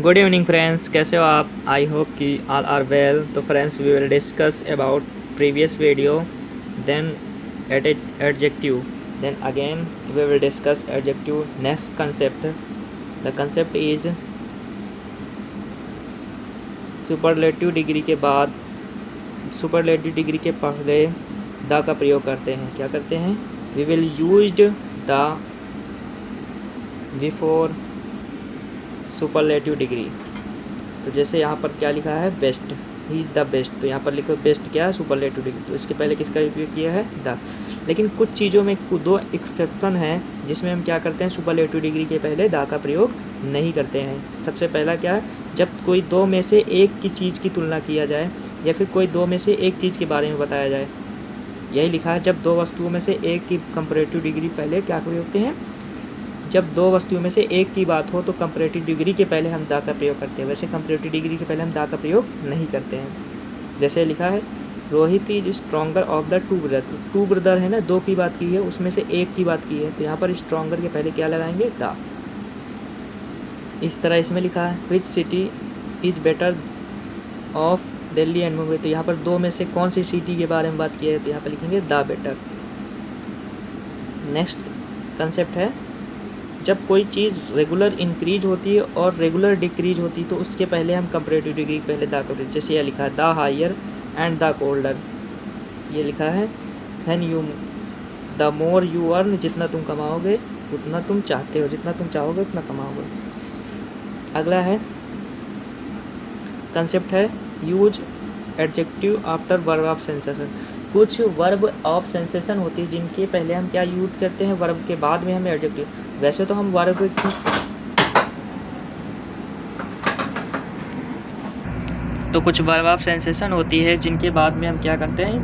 Good evening friends, कैसे हो आप? आई होप कि ऑल आर वेल। तो friends, we will discuss about previous video, then adjective, then again we will discuss adjective. Next concept, the concept is superlative degree के बाद, superlative degree के पहले the का प्रयोग करते हैं। क्या करते हैं? We will used the before superlative degree. तो जैसे यहाँ पर क्या लिखा है? Best, he is the best. तो यहाँ पर लिखो बेस्ट क्या है? Superlative degree. तो इसके पहले किसका उपयोग किया है? द। लेकिन कुछ चीज़ों में दो एक्सेप्शन हैं जिसमें हम क्या करते हैं? सुपरलेटिव डिग्री के पहले द का प्रयोग नहीं करते हैं। सबसे पहला क्या है? जब कोई दो में से एक की चीज़ की तुलना किया जाए या फिर कोई दो में से एक चीज़ के बारे में बताया जाए। यही लिखा है, जब दो वस्तुओं में से एक की कंपैरेटिव डिग्री पहले क्या प्रयोग करते हैं? जब दो वस्तुओं में से एक की बात हो तो कंपैरेटिव डिग्री के पहले हम द का प्रयोग करते हैं। वैसे कंपैरेटिव डिग्री के पहले हम द का प्रयोग नहीं करते हैं। जैसे लिखा है, Rohit is stronger of the two brother. Two brother है ना, दो की बात की है, उसमें से एक की बात की है, तो यहाँ पर स्ट्रॉन्गर के पहले क्या लगाएंगे? द। इस तरह इसमें लिखा है, which city is better of Delhi and Mumbai. तो यहाँ पर दो में से कौन सी सिटी के बारे में बात की है? तो यहाँ पर लिखेंगे द बेटर। नेक्स्ट कंसेप्ट है, जब कोई चीज़ रेगुलर इंक्रीज होती है और रेगुलर डिक्रीज होती है तो उसके पहले हम कंपैरेटिव डिग्री पहले द का। जैसे यह लिखा है, the higher and the colder. ये लिखा है, when you the more you earn, जितना तुम कमाओगे उतना तुम चाहते हो, जितना तुम चाहोगे उतना कमाओगे। अगला है कंसेप्ट है, use adjective after verb of sensation. कुछ वर्ब ऑफ सेंसेशन होती है जिनके पहले हम क्या यूज करते हैं? वर्ब के बाद में हम एडजेक्टिव। वैसे तो हम वर्ब की, तो कुछ वर्ब ऑफ सेंसेशन होती है जिनके बाद में हम क्या करते हैं?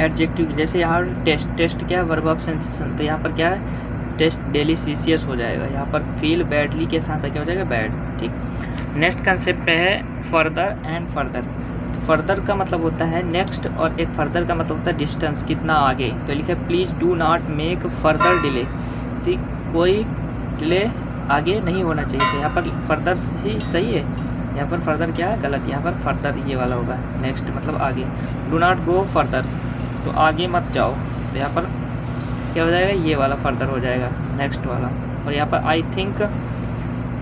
एडजेक्टिव। जैसे यहाँ टेस्ट, टेस्ट क्या है? Verb of sensation. तो यहाँ पर क्या है? टेस्ट डिलीशियस हो जाएगा। यहाँ पर फील बैडली के साथ क्या हो जाएगा? बैड। ठीक। नेक्स्ट कंसेप्ट है फर्दर एंड फर्दर। तो फर्दर का मतलब होता है नेक्स्ट और एक फर्दर का मतलब होता है डिस्टेंस, कितना आगे। तो लिखा है, please do not make further delay. तो कोई डिले आगे नहीं होना चाहिए। तो यहाँ पर फर्दर ही सही है, यहाँ पर फर्दर क्या है? गलत। यहाँ पर फर्दर ये वाला होगा, नेक्स्ट मतलब आगे। डू नॉट गो फर्दर, तो आगे मत जाओ। तो यहाँ पर क्या हो जाएगा? ये वाला फर्दर हो जाएगा, नेक्स्ट वाला। और यहाँ पर I think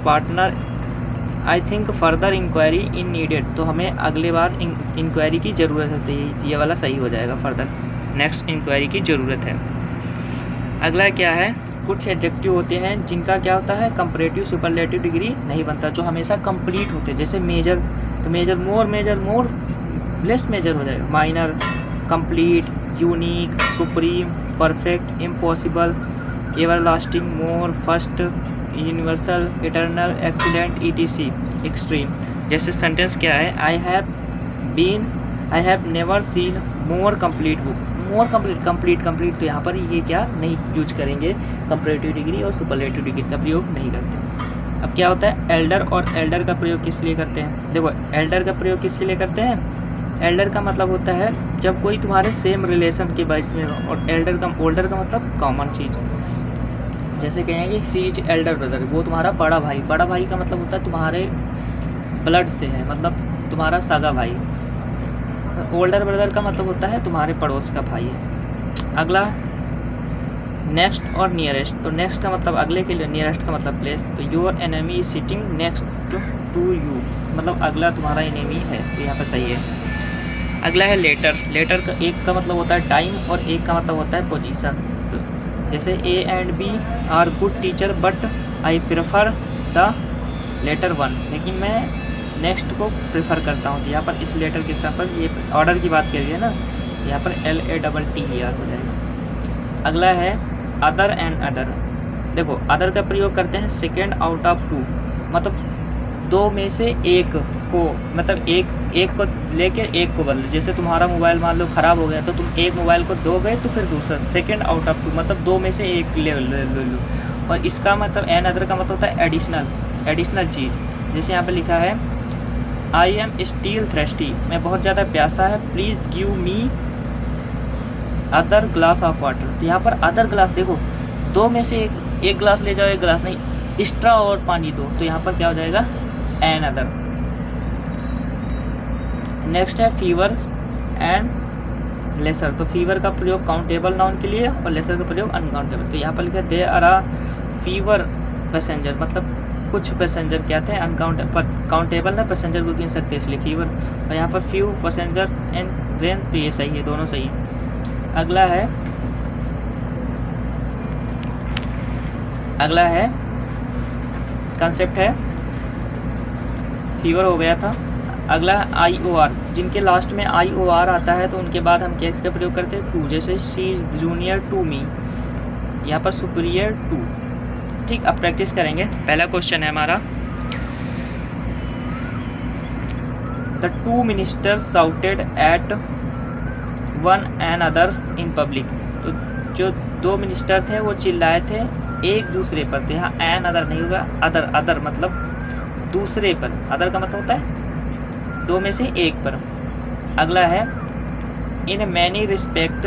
partner, I think further inquiry in needed. तो हमें अगले बार इंक्वायरी की ज़रूरत है। तो ये वाला सही हो जाएगा, फर्दर नेक्स्ट इंक्वायरी की ज़रूरत है। अगला क्या है? कुछ एडजेक्टिव होते हैं जिनका क्या होता है? कंपैरेटिव सुपरलेटिव डिग्री नहीं बनता, जो हमेशा कंप्लीट होते हैं। जैसे मेजर, तो मेजर मोर लेस मेजर हो जाएगा। Minor, complete, unique, supreme, perfect, impossible, everlasting, more, first, universal, eternal, excellent, etc, extreme. जैसे सेंटेंस क्या है? I have never seen more complete book. More complete. तो यहाँ पर ये क्या नहीं यूज करेंगे? कंपैरेटिव डिग्री और सुपरलेटिव डिग्री का प्रयोग नहीं करते। अब क्या होता है? एल्डर और एल्डर का प्रयोग किस लिए करते हैं? देखो, एल्डर का प्रयोग किस लिए करते हैं? एल्डर का मतलब होता है जब कोई तुम्हारे सेम रिलेशन के बीच में हो, और एल्डर का, ओल्डर का मतलब कॉमन चीज़। जैसे कहेंगे सी इज एल्डर ब्रदर, वो तुम्हारा बड़ा भाई। बड़ा भाई का मतलब होता है तुम्हारे ब्लड से है, मतलब तुम्हारा सगा भाई। ओल्डर ब्रदर का मतलब होता है तुम्हारे पड़ोस का भाई है। अगला नेक्स्ट और नियरेस्ट। तो नेक्स्ट का मतलब अगले के लिए, नियरेस्ट का मतलब प्लेस। तो your enemy is sitting next to you, मतलब अगला तुम्हारा एनिमी है। तो यहाँ पर सही है। अगला है लेटर। लेटर का एक का मतलब होता है टाइम और एक का मतलब होता है पोजीशन। तो जैसे A and B are good teacher but I prefer the latter one, लेकिन मैं नेक्स्ट को प्रेफर करता हूँ। तो यहाँ पर इस लेटर के स्थान पर ये ऑर्डर की बात करिए है ना, यहाँ पर LATTER हो जाएगा। अगला है अदर एंड अदर। देखो, अदर का प्रयोग करते हैं सेकेंड आउट ऑफ टू, मतलब दो में से एक को, मतलब एक को लेके एक को बदलो। जैसे तुम्हारा मोबाइल मान लो ख़राब हो गया, तो तुम एक मोबाइल को दोगे तो फिर दूसरा, सेकेंड आउट ऑफ टू, मतलब दो में से एक ले लो। और इसका मतलब एन अदर का मतलब होता है एडिशनल चीज़। जैसे यहाँ पे लिखा है, आई एम स्टिल थ्रस्टी, मैं बहुत ज़्यादा प्यासा है, please give me other glass of water. तो यहाँ पर अदर ग्लास, देखो दो में से एक गिलास ले जाओ, एक गिलास नहीं, एक्स्ट्रा और पानी दो, तो यहाँ पर क्या हो जाएगा एन अदर। नेक्स्ट है फीवर एंड लेसर, तो फीवर का प्रयोग काउंटेबल नाउन के लिए और लेसर का प्रयोग अनकाउंटेबल। तो यहाँ पर लिखा है they are a fewer passenger, मतलब कुछ पैसेंजर क्या थे अनकाउंटेबल, काउंटेबल ना पैसेंजर को गिन सकते इसलिए फीवर, और यहाँ पर फ्यू पैसेंजर इन ट्रेन, तो ये सही है, दोनों सही है। अगला है कंसेप्ट है फीवर हो गया था। अगला आई ओ आर, जिनके लास्ट में आई ओ आर आता है तो उनके बाद हम क्या इसका प्रयोग करते हैं टू, जैसे she is junior to me, यहाँ पर सुपीरियर टू। ठीक, अब प्रैक्टिस करेंगे। पहला क्वेश्चन है हमारा, the two ministers shouted at one and other in public, तो जो दो मिनिस्टर थे वो चिल्लाए थे एक दूसरे पर, तो यहाँ एन अदर नहीं होगा, अदर, अदर मतलब दूसरे पर, अदर का मतलब होता है दो में से एक पर। अगला है in many respect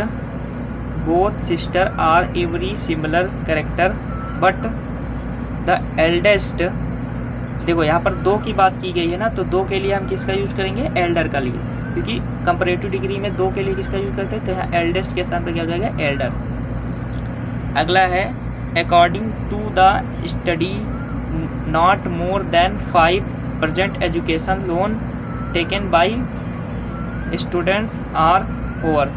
both sister are every similar character but the eldest, देखो यहाँ पर दो की बात की गई है ना, तो दो के लिए हम किसका यूज करेंगे एल्डर का लिए, क्योंकि कंपैरेटिव डिग्री में दो के लिए किसका यूज करते हैं, तो यहाँ एल्डेस्ट के स्थान पर क्या हो जाएगा एल्डर। अगला है according to the study not more than 5% education loan taken by students are over,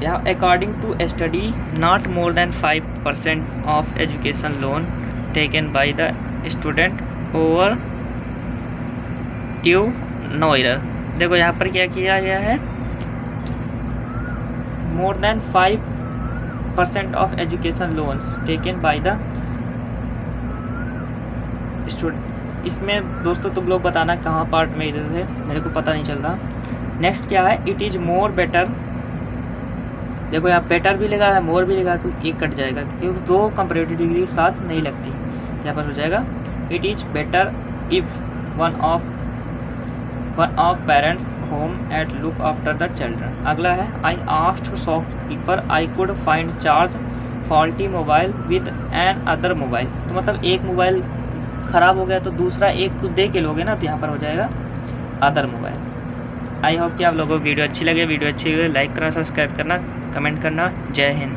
यहाँ according to study not more than 5% of education loan taken by the student over due no error. देखो यहाँ पर क्या किया गया है, more than 5% of education loans taken by the student. इसमें दोस्तों तुम लोग बताना कहाँ पार्ट में इधर है, मेरे को पता नहीं चल रहा। नेक्स्ट क्या है, इट इज़ मोर बेटर, देखो यहाँ बेटर भी लिखा है मोर भी लिखा है, तो एक कट जाएगा क्योंकि दो कंपैरेटिव डिग्री एक साथ नहीं लगती, यहाँ पर हो जाएगा it is better if one of parents home at look after the children. अगला है I asked shopkeeper I could find charge faulty mobile with another mobile, तो मतलब एक मोबाइल ख़राब हो गया तो दूसरा एक तो दे के लोगे ना, तो यहाँ पर हो जाएगा अदर मोबाइल। आई होप कि आप लोगों को वीडियो अच्छी लगे, वीडियो अच्छी लगे लाइक करना, सब्सक्राइब करना, कमेंट करना। जय हिंद।